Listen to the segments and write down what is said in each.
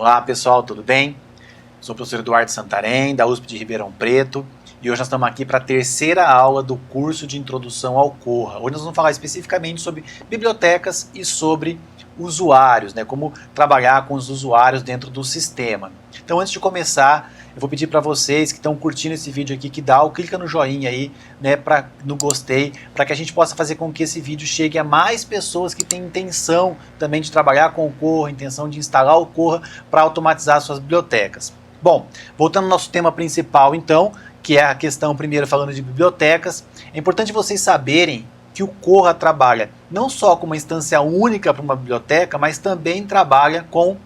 Olá pessoal, tudo bem? Sou o professor Eduardo Santarém, da USP de Ribeirão Preto, e hoje nós estamos aqui para a terceira aula do curso de Introdução ao Corra. Hoje nós vamos falar especificamente sobre bibliotecas e sobre usuários, né? Como trabalhar com os usuários dentro do sistema. Então, antes de começar, eu vou pedir para vocês que estão curtindo esse vídeo aqui, que clica no joinha aí, né, no gostei, para que a gente possa fazer com que esse vídeo chegue a mais pessoas que têm intenção também de trabalhar com o Corra, intenção de instalar o Corra para automatizar suas bibliotecas. Bom, voltando ao nosso tema principal então, que é a questão primeiro falando de bibliotecas, é importante vocês saberem que o Corra trabalha não só com uma instância única para uma biblioteca, mas também trabalha com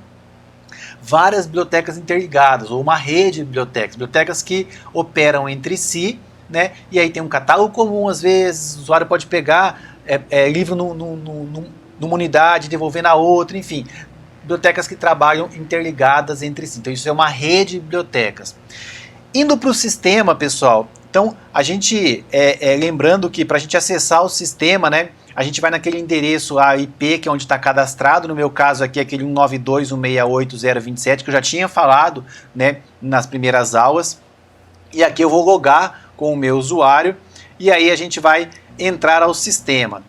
várias bibliotecas interligadas, ou uma rede de bibliotecas que operam entre si, né? E aí tem um catálogo comum às vezes, o usuário pode pegar livro numa unidade, devolver na outra, enfim, bibliotecas que trabalham interligadas entre si. Então isso é uma rede de bibliotecas. Indo para o sistema, pessoal, então a gente, lembrando que para a gente acessar o sistema, né, a gente vai naquele endereço a IP, que é onde está cadastrado, no meu caso aqui aquele 192.168.027, que eu já tinha falado, né, nas primeiras aulas, e aqui eu vou logar com o meu usuário, e aí a gente vai entrar ao sistema.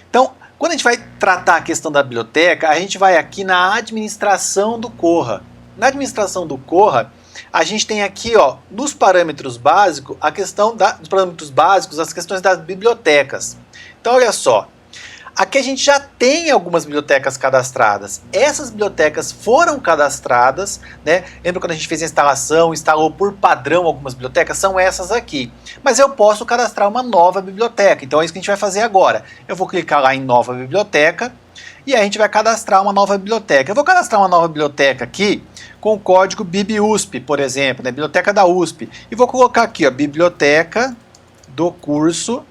Então, quando a gente vai tratar a questão da biblioteca, a gente vai aqui na administração do Corra. Na administração do Corra, a gente tem aqui, ó, nos parâmetros básicos, a questão dos parâmetros básicos, as questões das bibliotecas. Então, olha só, aqui a gente já tem algumas bibliotecas cadastradas. Essas bibliotecas foram cadastradas, né? Lembra quando a gente fez a instalação, instalou por padrão algumas bibliotecas? São essas aqui. Mas eu posso cadastrar uma nova biblioteca. Então é isso que a gente vai fazer agora. Eu vou clicar lá em nova biblioteca e aí a gente vai cadastrar uma nova biblioteca. Eu vou cadastrar uma nova biblioteca aqui com o código BibUSP, por exemplo, né? Biblioteca da USP. E vou colocar aqui, ó, biblioteca do curso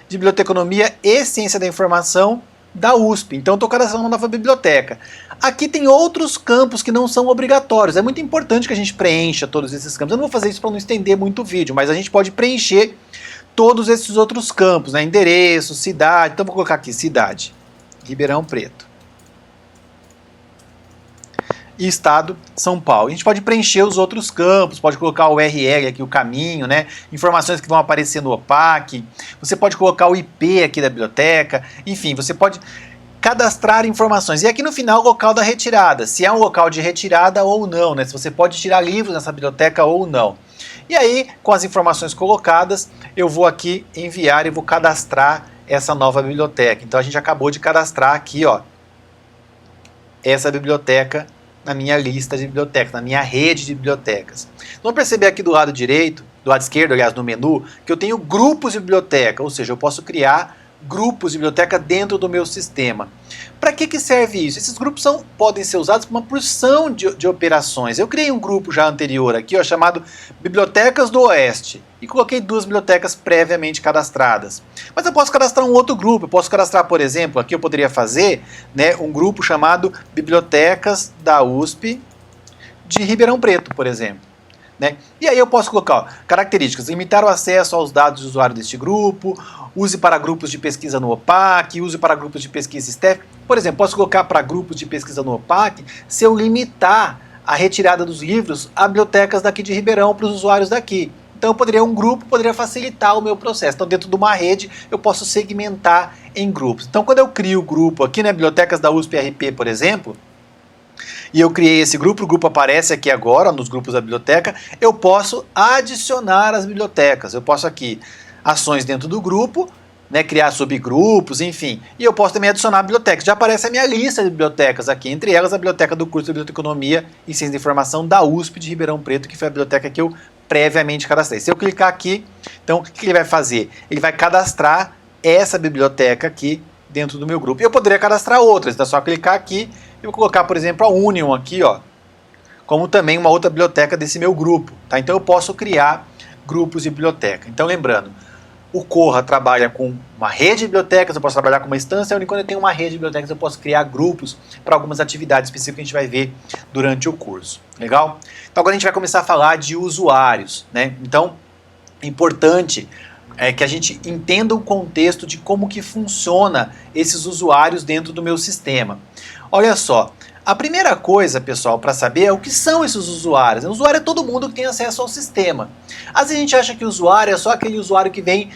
de Biblioteconomia e Ciência da Informação da USP. Então eu estou cadastrando uma nova biblioteca. Aqui tem outros campos que não são obrigatórios. É muito importante que a gente preencha todos esses campos. Eu não vou fazer isso para não estender muito o vídeo, mas a gente pode preencher todos esses outros campos, né? Endereço, cidade. Então vou colocar aqui cidade, Ribeirão Preto. E estado, São Paulo. A gente pode preencher os outros campos, pode colocar o URL aqui, o caminho, né? Informações que vão aparecer no OPAC, você pode colocar o IP aqui da biblioteca, enfim, você pode cadastrar informações. E aqui no final o local da retirada, se é um local de retirada ou não, né? Se você pode tirar livros nessa biblioteca ou não. E aí, com as informações colocadas, eu vou aqui enviar e vou cadastrar essa nova biblioteca. Então a gente acabou de cadastrar aqui, ó, essa biblioteca na minha lista de bibliotecas, na minha rede de bibliotecas. Vamos perceber aqui do lado direito, do lado esquerdo, aliás, no menu, que eu tenho grupos de biblioteca, ou seja, eu posso criar grupos de biblioteca dentro do meu sistema. Para que serve isso? Esses grupos podem ser usados para uma porção de operações. Eu criei um grupo já anterior aqui, ó, chamado Bibliotecas do Oeste, e coloquei duas bibliotecas previamente cadastradas. Mas eu posso cadastrar um outro grupo. Eu posso cadastrar, por exemplo, aqui eu poderia fazer, né, um grupo chamado Bibliotecas da USP de Ribeirão Preto, por exemplo. Né? E aí eu posso colocar, ó, características: limitar o acesso aos dados de usuário deste grupo, use para grupos de pesquisa no OPAC, use para grupos de pesquisa STEP. Por exemplo, posso colocar para grupos de pesquisa no OPAC se eu limitar a retirada dos livros a bibliotecas daqui de Ribeirão para os usuários daqui. Então um grupo poderia facilitar o meu processo. Então dentro de uma rede eu posso segmentar em grupos. Então quando eu crio o grupo aqui, né, Bibliotecas da USP RP, por exemplo, e eu criei esse grupo, o grupo aparece aqui agora, nos grupos da biblioteca, eu posso adicionar as bibliotecas. Eu posso aqui, ações dentro do grupo, né, criar subgrupos, enfim. E eu posso também adicionar bibliotecas. Já aparece a minha lista de bibliotecas aqui, entre elas a biblioteca do curso de Biblioteconomia e Ciência da Informação da USP de Ribeirão Preto, que foi a biblioteca que eu previamente cadastrei. Se eu clicar aqui, então o que ele vai fazer? Ele vai cadastrar essa biblioteca aqui dentro do meu grupo. Eu poderia cadastrar outras, então é só clicar aqui. Eu vou colocar, por exemplo, a Union aqui, ó, como também uma outra biblioteca desse meu grupo. Tá? Então eu posso criar grupos de biblioteca. Então lembrando, o Corra trabalha com uma rede de bibliotecas, eu posso trabalhar com uma instância, e quando eu tenho uma rede de bibliotecas eu posso criar grupos para algumas atividades específicas que a gente vai ver durante o curso. Legal? Então agora a gente vai começar a falar de usuários, né? Então, é importante que a gente entenda o contexto de como que funciona esses usuários dentro do meu sistema. Olha só, A primeira coisa, pessoal, para saber é o que são esses usuários. O usuário é todo mundo que tem acesso ao sistema. Às vezes a gente acha que o usuário é só aquele usuário que vem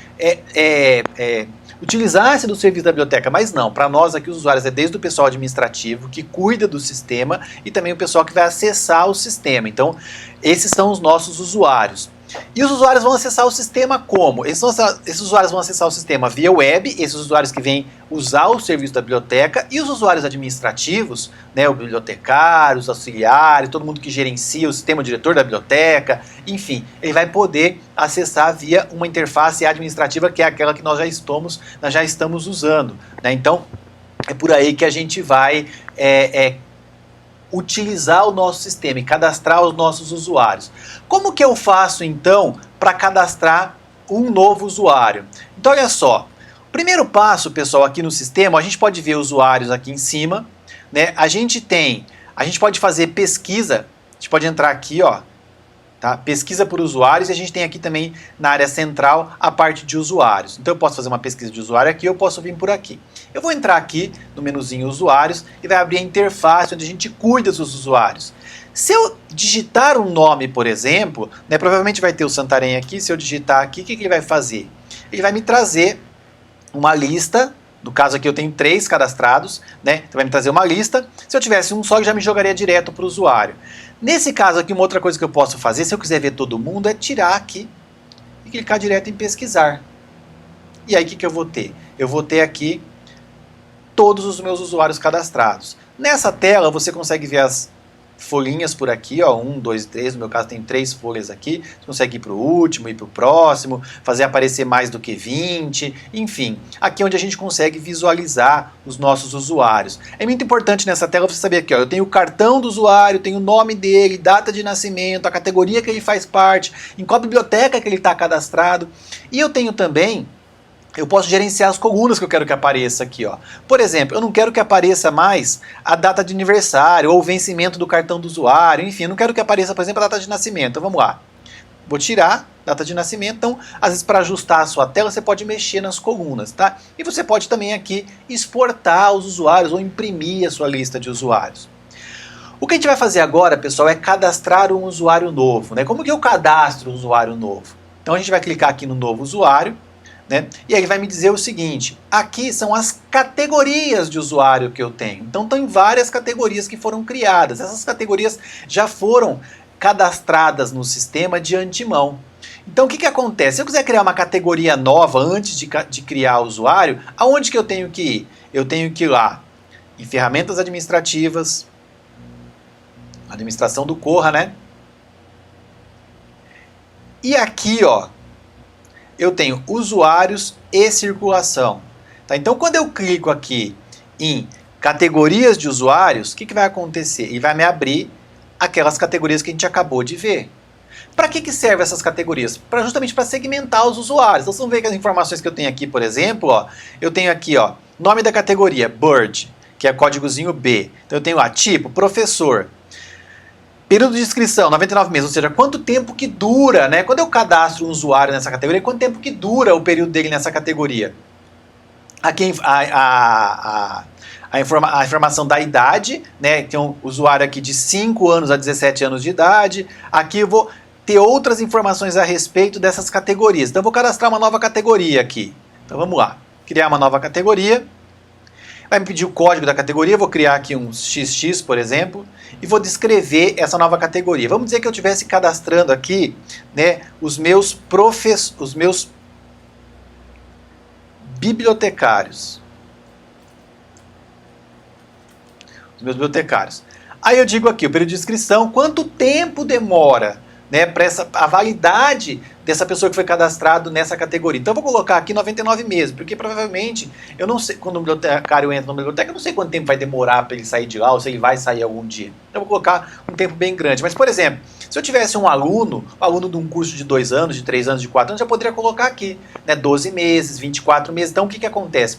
utilizar-se do serviço da biblioteca, mas não. Para nós aqui os usuários é desde o pessoal administrativo que cuida do sistema e também o pessoal que vai acessar o sistema. Então, esses são os nossos usuários. E os usuários vão acessar o sistema como? Esses usuários vão acessar o sistema via web, esses usuários que vêm usar o serviço da biblioteca, e os usuários administrativos, né, o bibliotecário, os auxiliares, todo mundo que gerencia o sistema, o diretor da biblioteca, enfim, ele vai poder acessar via uma interface administrativa que é aquela que nós já estamos usando, né? Então, é por aí que a gente vai utilizar o nosso sistema e cadastrar os nossos usuários. Como que eu faço então para cadastrar um novo usuário? Então olha só, o primeiro passo, pessoal, aqui no sistema, a gente pode ver usuários aqui em cima, né? A gente pode fazer pesquisa, a gente pode entrar aqui, ó, tá? Pesquisa por usuários, e a gente tem aqui também na área central a parte de usuários. Então eu posso fazer uma pesquisa de usuário aqui, eu posso vir por aqui. Eu vou entrar aqui no menuzinho usuários e vai abrir a interface onde a gente cuida dos usuários. Se eu digitar um nome, por exemplo, né, provavelmente vai ter o Santarém aqui. Se eu digitar aqui, o que ele vai fazer? Ele vai me trazer uma lista. No caso aqui eu tenho 3 cadastrados, né? Então vai me trazer uma lista. Se eu tivesse um só, ele já me jogaria direto para o usuário. Nesse caso aqui, uma outra coisa que eu posso fazer, se eu quiser ver todo mundo, é tirar aqui e clicar direto em pesquisar. E aí o que eu vou ter? Eu vou ter aqui todos os meus usuários cadastrados. Nessa tela você consegue ver as folhinhas por aqui, ó, 1, 2, 3, no meu caso tem 3 folhas aqui, você consegue ir para o último, ir para o próximo, fazer aparecer mais do que 20, enfim, aqui é onde a gente consegue visualizar os nossos usuários. É muito importante nessa tela você saber aqui, ó, eu tenho o cartão do usuário, tenho o nome dele, data de nascimento, a categoria que ele faz parte, em qual biblioteca que ele está cadastrado, e eu tenho também, eu posso gerenciar as colunas que eu quero que apareça aqui, ó. Por exemplo, eu não quero que apareça mais a data de aniversário ou o vencimento do cartão do usuário, enfim, eu não quero que apareça, por exemplo, a data de nascimento. Então vamos lá. Vou tirar data de nascimento. Então, às vezes para ajustar a sua tela, você pode mexer nas colunas, tá? E você pode também aqui exportar os usuários ou imprimir a sua lista de usuários. O que a gente vai fazer agora, pessoal, é cadastrar um usuário novo, né? Como que eu cadastro um usuário novo? Então a gente vai clicar aqui no novo usuário, né? E aí ele vai me dizer o seguinte, aqui são as categorias de usuário que eu tenho. Então tem várias categorias que foram criadas. Essas categorias já foram cadastradas no sistema de antemão. Então o que acontece? Se eu quiser criar uma categoria nova antes de criar o usuário, aonde que eu tenho que ir? Eu tenho que ir lá em ferramentas administrativas, administração do Corra, né? E aqui, ó, eu tenho usuários e circulação. Tá? Então, quando eu clico aqui em categorias de usuários, o que vai acontecer? Ele vai me abrir aquelas categorias que a gente acabou de ver. Para que servem essas categorias? Justamente para segmentar os usuários. Então, vocês vão ver que as informações que eu tenho aqui, por exemplo, ó, eu tenho aqui, ó, nome da categoria, Bird, que é códigozinho B. Então, eu tenho lá, tipo, professor. Período de inscrição, 99 meses, ou seja, quanto tempo que dura, né? Quando eu cadastro um usuário nessa categoria, quanto tempo que dura o período dele nessa categoria? Aqui a informação da idade, né? Tem um usuário aqui de 5 anos a 17 anos de idade. Aqui eu vou ter outras informações a respeito dessas categorias. Então eu vou cadastrar uma nova categoria aqui. Então vamos lá, criar uma nova categoria. Vai me pedir o código da categoria, eu vou criar aqui um XX, por exemplo, e vou descrever essa nova categoria. Vamos dizer que eu estivesse cadastrando aqui, né, os meus bibliotecários. Os meus bibliotecários. Aí eu digo aqui, o período de inscrição, quanto tempo demora, né, para a validade dessa pessoa que foi cadastrado nessa categoria. Então eu vou colocar aqui 99 meses, porque provavelmente, eu não sei, quando o bibliotecário entra na biblioteca, eu não sei quanto tempo vai demorar para ele sair de lá, ou se ele vai sair algum dia. Então eu vou colocar um tempo bem grande. Mas, por exemplo, se eu tivesse um aluno de um curso de 2 anos, de 3 anos, de 4 anos, eu poderia colocar aqui, né, 12 meses, 24 meses. Então o que acontece?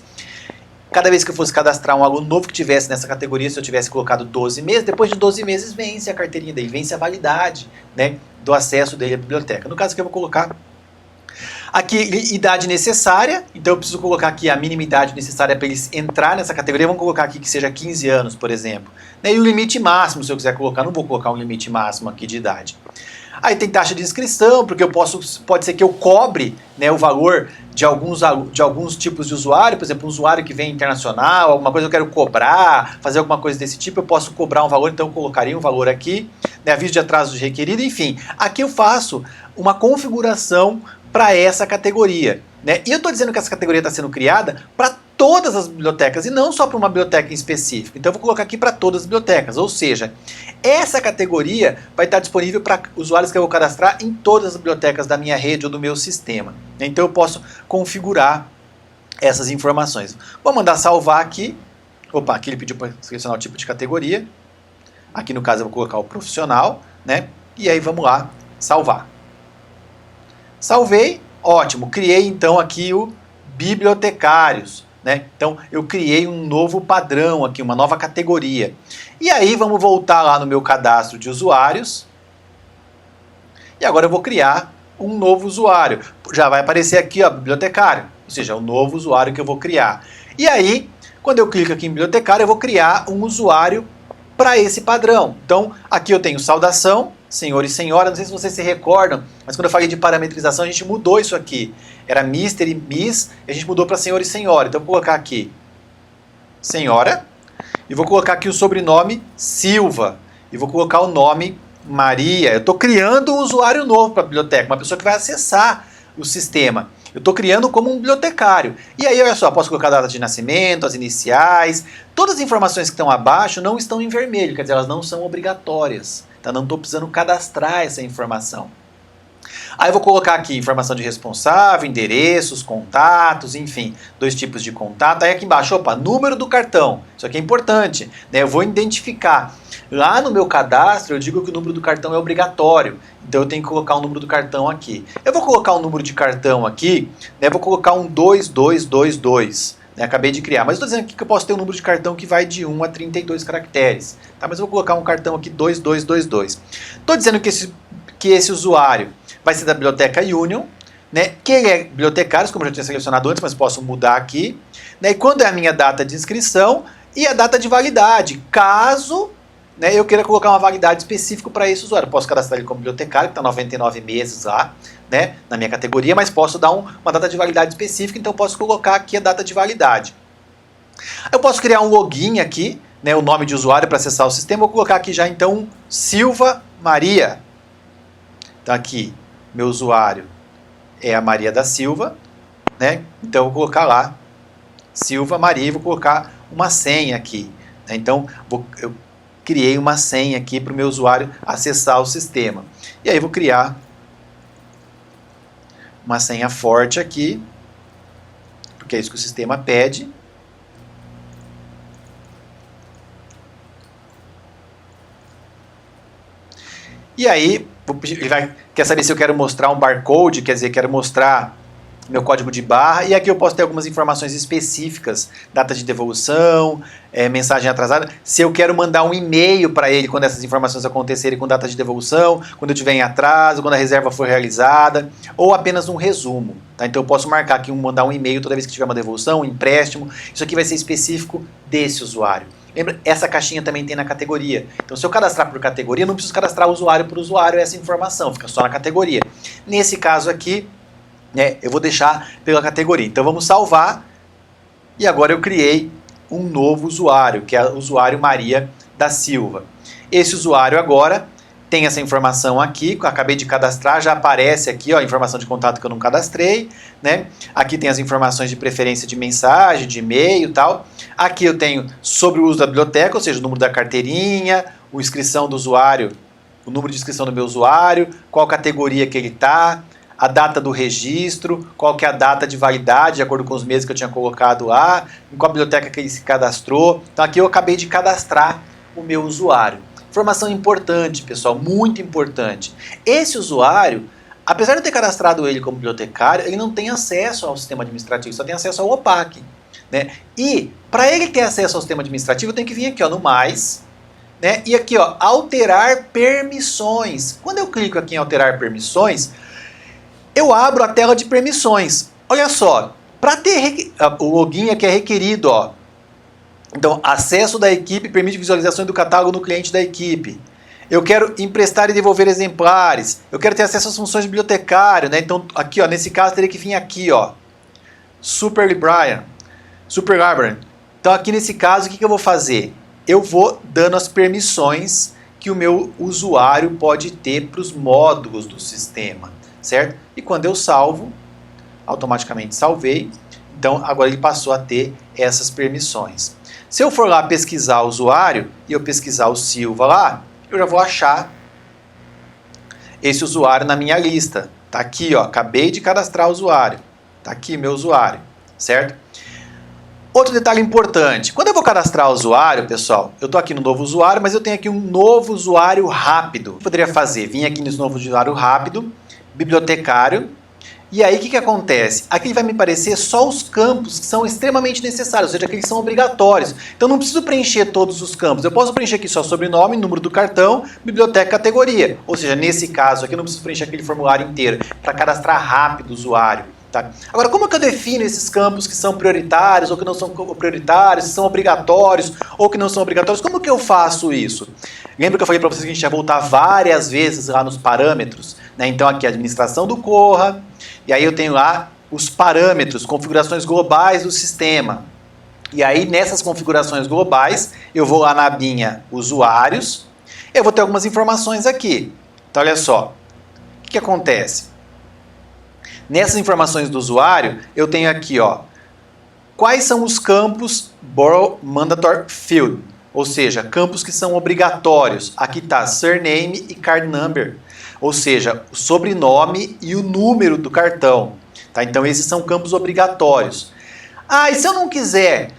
Cada vez que eu fosse cadastrar um aluno novo que tivesse nessa categoria, se eu tivesse colocado 12 meses, depois de 12 meses vence a carteirinha dele, vence a validade, né, do acesso dele à biblioteca. No caso aqui eu vou colocar Aqui, idade necessária, então eu preciso colocar aqui a mínima idade necessária para eles entrar nessa categoria. Vamos colocar aqui que seja 15 anos, por exemplo. E o limite máximo, se eu quiser colocar, não vou colocar um limite máximo aqui de idade. Aí tem taxa de inscrição, porque pode ser que eu cobre, né, o valor de alguns tipos de usuário, por exemplo, um usuário que vem internacional, alguma coisa eu quero cobrar, fazer alguma coisa desse tipo, eu posso cobrar um valor, então eu colocaria um valor aqui, né, aviso de atraso requerido, enfim. Aqui eu faço uma configuração para essa categoria, né? E eu estou dizendo que essa categoria está sendo criada para todas as bibliotecas e não só para uma biblioteca em específico. Então eu vou colocar aqui para todas as bibliotecas, ou seja, essa categoria vai estar disponível para usuários que eu vou cadastrar em todas as bibliotecas da minha rede ou do meu sistema. Então eu posso configurar essas informações. Vou mandar salvar aqui. Opa, aqui ele pediu para selecionar o tipo de categoria. Aqui no caso eu vou colocar o profissional, né? E aí vamos lá, salvar. Salvei, ótimo. Criei então aqui o bibliotecários, né? Então eu criei um novo padrão aqui, uma nova categoria. E aí vamos voltar lá no meu cadastro de usuários. E agora eu vou criar um novo usuário. Já vai aparecer aqui, ó, bibliotecário, ou seja, o novo usuário que eu vou criar. E aí, quando eu clico aqui em bibliotecário, eu vou criar um usuário para esse padrão. Então, aqui eu tenho saudação, senhor e senhora, não sei se vocês se recordam, mas quando eu falei de parametrização, a gente mudou isso aqui. Era Mister e Miss, e a gente mudou para senhor e senhora. Então eu vou colocar aqui senhora, e vou colocar aqui o sobrenome Silva, e vou colocar o nome Maria. Eu estou criando um usuário novo para a biblioteca, uma pessoa que vai acessar o sistema. Eu estou criando como um bibliotecário. E aí, olha só, posso colocar a data de nascimento, as iniciais. Todas as informações que estão abaixo não estão em vermelho, quer dizer, elas não são obrigatórias. Tá? Não estou precisando cadastrar essa informação. Aí eu vou colocar aqui informação de responsável, endereços, contatos, enfim, 2 tipos de contato. Aí aqui embaixo, opa, número do cartão. Isso aqui é importante, né? Eu vou identificar. Lá no meu cadastro eu digo que o número do cartão é obrigatório. Então eu tenho que colocar o número do cartão aqui. Eu vou colocar um número de cartão aqui, né? Eu vou colocar um 2222. Né? Acabei de criar, mas estou dizendo aqui que eu posso ter um número de cartão que vai de 1 a 32 caracteres. Tá? Mas eu vou colocar um cartão aqui 2222. Estou dizendo que esse usuário vai ser da biblioteca Union, né? Que ele é bibliotecário, como eu já tinha selecionado antes, mas posso mudar aqui. Né? E quando é a minha data de inscrição e a data de validade, caso, né, eu queira colocar uma validade específica para esse usuário. Eu posso cadastrar ele como bibliotecário, que está 99 meses lá, né, na minha categoria, mas posso dar uma data de validade específica, então eu posso colocar aqui a data de validade. Eu posso criar um login aqui, né, o nome de usuário para acessar o sistema. Vou colocar aqui já então Silva Maria. Então aqui, meu usuário é a Maria da Silva, né? Então eu vou colocar lá Silva Maria e vou colocar uma senha aqui. Né? Então eu criei uma senha aqui para o meu usuário acessar o sistema. E aí vou criar uma senha forte aqui, porque é isso que o sistema pede. E aí, ele quer saber se eu quero mostrar um barcode, quer dizer, quero mostrar meu código de barra, e aqui eu posso ter algumas informações específicas, data de devolução, mensagem atrasada, se eu quero mandar um e-mail para ele quando essas informações acontecerem com data de devolução, quando eu tiver em atraso, quando a reserva for realizada, ou apenas um resumo. Tá? Então eu posso marcar aqui, mandar um e-mail toda vez que tiver uma devolução, um empréstimo, isso aqui vai ser específico desse usuário. Lembra, essa caixinha também tem na categoria. Então se eu cadastrar por categoria, não preciso cadastrar usuário por usuário essa informação, fica só na categoria. Nesse caso aqui, eu vou deixar pela categoria. Então vamos salvar. E agora eu criei um novo usuário, que é o usuário Maria da Silva. Esse usuário agora tem essa informação aqui, que eu acabei de cadastrar, já aparece aqui, ó, a informação de contato que eu não cadastrei, né? Aqui tem as informações de preferência de mensagem, de e-mail e tal. Aqui eu tenho sobre o uso da biblioteca, ou seja, o número da carteirinha, a inscrição do usuário, o número de inscrição do meu usuário, qual categoria que ele está, a data do registro, qual que é a data de validade, de acordo com os meses que eu tinha colocado lá, em qual biblioteca que ele se cadastrou. Então aqui eu acabei de cadastrar o meu usuário. Informação importante, pessoal, muito importante. Esse usuário, apesar de eu ter cadastrado ele como bibliotecário, ele não tem acesso ao sistema administrativo, só tem acesso ao OPAC. Né? E para ele ter acesso ao sistema administrativo, eu tenho que vir aqui, ó, no mais, né? E aqui, ó, alterar permissões. Quando eu clico aqui em alterar permissões, eu abro a tela de permissões. Olha só, para ter o login aqui é requerido, ó. Então, acesso da equipe permite visualização do catálogo no cliente da equipe. Eu quero emprestar e devolver exemplares. Eu quero ter acesso às funções de bibliotecário, né? Então, aqui, ó, nesse caso, teria que vir aqui, ó. Super Librarian. Então, aqui nesse caso, o que eu vou fazer? Eu vou dando as permissões que o meu usuário pode ter para os módulos do sistema, certo? E quando eu salvo, automaticamente salvei. Então, agora ele passou a ter essas permissões. Se eu for lá pesquisar o usuário e eu pesquisar o Silva lá, eu já vou achar esse usuário na minha lista. Tá aqui, ó, acabei de cadastrar o usuário. Tá aqui meu usuário, certo? Outro detalhe importante, quando eu vou cadastrar o usuário, pessoal, eu tô aqui no novo usuário, mas eu tenho aqui um novo usuário rápido. O que eu poderia fazer? Vim aqui nesse novo usuário rápido, bibliotecário. E aí, o que acontece? Aqui vai me aparecer só os campos que são extremamente necessários, ou seja, aqueles que são obrigatórios. Então, não preciso preencher todos os campos. Eu posso preencher aqui só sobrenome, número do cartão, biblioteca, categoria. Ou seja, nesse caso aqui, eu não preciso preencher aquele formulário inteiro para cadastrar rápido o usuário. Tá? Agora, como é que eu defino esses campos que são prioritários ou que não são prioritários, se são obrigatórios ou que não são obrigatórios? Como que eu faço isso? Lembra que eu falei para vocês que a gente ia voltar várias vezes lá nos parâmetros? Né? Então, aqui a administração do Corra. E aí eu tenho lá os parâmetros, configurações globais do sistema. E aí nessas configurações globais, eu vou lá na abinha usuários, eu vou ter algumas informações aqui. Então olha só, o que acontece? Nessas informações do usuário, eu tenho aqui, ó, quais são os campos Borrow Mandatory Field, ou seja, campos que são obrigatórios. Aqui está surname e card number. Ou seja, o sobrenome e o número do cartão. Tá? Então, esses são campos obrigatórios. Ah, e se eu não quiser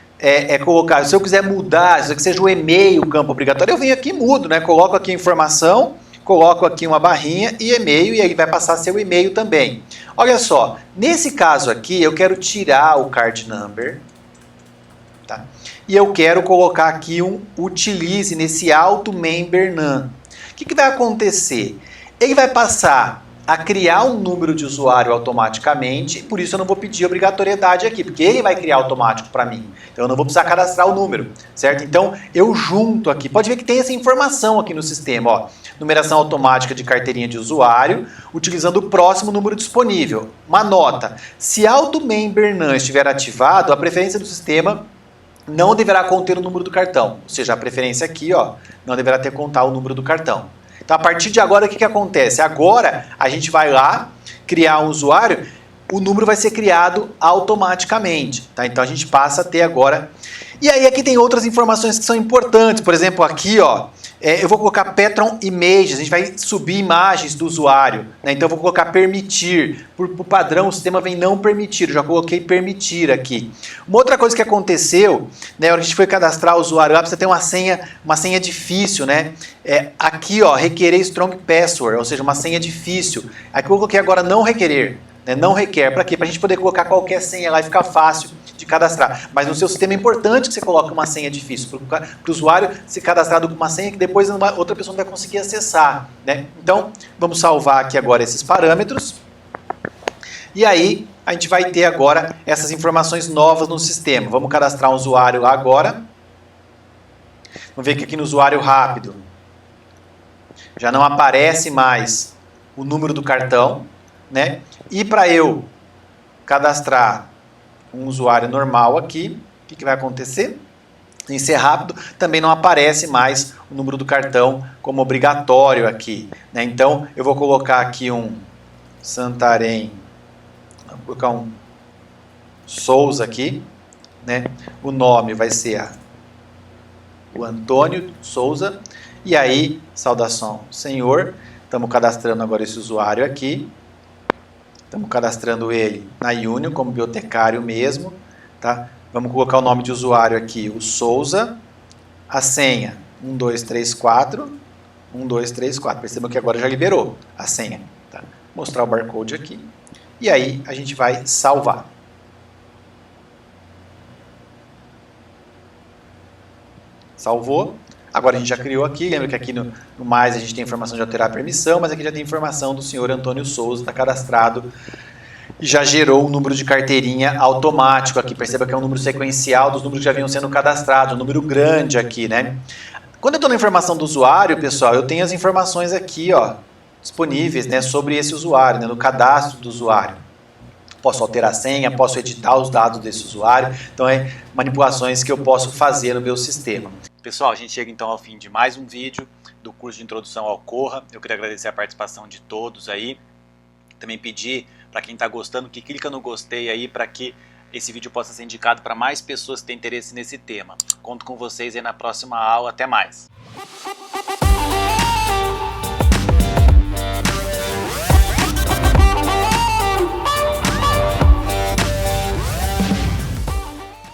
colocar, se eu quiser mudar, se que seja o e-mail o campo obrigatório, eu venho aqui e mudo, né? Coloco aqui a informação, coloco aqui uma barrinha e e-mail, e aí vai passar a ser o e-mail também. Olha só, nesse caso aqui, eu quero tirar o card number, tá? E eu quero colocar aqui um utilize nesse auto member none. O que vai acontecer? Ele vai passar a criar um número de usuário automaticamente, por isso eu não vou pedir obrigatoriedade aqui, porque ele vai criar automático para mim. Então eu não vou precisar cadastrar o número, certo? Então eu junto aqui, pode ver que tem essa informação aqui no sistema, ó, numeração automática de carteirinha de usuário, utilizando o próximo número disponível. Uma nota, se AutoMember não estiver ativado, a preferência do sistema não deverá conter o número do cartão, ou seja, a preferência aqui, ó, não deverá ter contar o número do cartão. Então, a partir de agora, o que acontece? Agora, a gente vai lá, criar um usuário, o número vai ser criado automaticamente. Tá? Então, a gente passa a ter agora... E aí, aqui tem outras informações que são importantes. Por exemplo, aqui, ó, eu vou colocar Patron Images, a gente vai subir imagens do usuário. Né? Então, eu vou colocar permitir. Por padrão, o sistema vem não permitir. Eu já coloquei permitir aqui. Uma outra coisa que aconteceu, né, a gente foi cadastrar o usuário lá, precisa ter uma senha difícil, né? Aqui, ó, requerer strong password, ou seja, uma senha difícil. Aqui eu coloquei agora não requerer. Né? Não requer. Para quê? Para a gente poder colocar qualquer senha lá e ficar fácil de cadastrar. Mas no seu sistema é importante que você coloque uma senha difícil para o usuário ser cadastrado com uma senha que depois outra pessoa não vai conseguir acessar. Né? Então, vamos salvar aqui agora esses parâmetros. E aí, a gente vai ter agora essas informações novas no sistema. Vamos cadastrar um usuário lá agora. Vamos ver que aqui no usuário rápido já não aparece mais o número do cartão. Né? E para eu cadastrar um usuário normal aqui, o que vai acontecer? Em ser rápido, também não aparece mais o número do cartão como obrigatório aqui. Né? Então, eu vou colocar aqui um Santarém, vou colocar um Souza aqui. Né? O nome vai ser o Antônio Souza. E aí, saudação, senhor. Estamos cadastrando agora esse usuário aqui. Estamos cadastrando ele na Union como bibliotecário mesmo. Tá? Vamos colocar o nome de usuário aqui, o Souza. A senha, 1234. 1234. Percebam que agora já liberou a senha. Tá? Vou mostrar o barcode aqui. E aí a gente vai salvar. Salvou. Agora a gente já criou aqui, lembra que aqui no mais a gente tem informação de alterar a permissão, mas aqui já tem informação do senhor Antônio Souza, está cadastrado e já gerou um número de carteirinha automático aqui. Perceba que é um número sequencial dos números que já vinham sendo cadastrados, um número grande aqui, né? Quando eu estou na informação do usuário, pessoal, eu tenho as informações aqui, ó, disponíveis, né, sobre esse usuário, né, no cadastro do usuário. Posso alterar a senha, posso editar os dados desse usuário, então é manipulações que eu posso fazer no meu sistema. Pessoal, a gente chega então ao fim de mais um vídeo do curso de introdução ao Corra. Eu queria agradecer a participação de todos aí, também pedir para quem está gostando que clica no gostei aí para que esse vídeo possa ser indicado para mais pessoas que têm interesse nesse tema. Conto com vocês aí na próxima aula, até mais!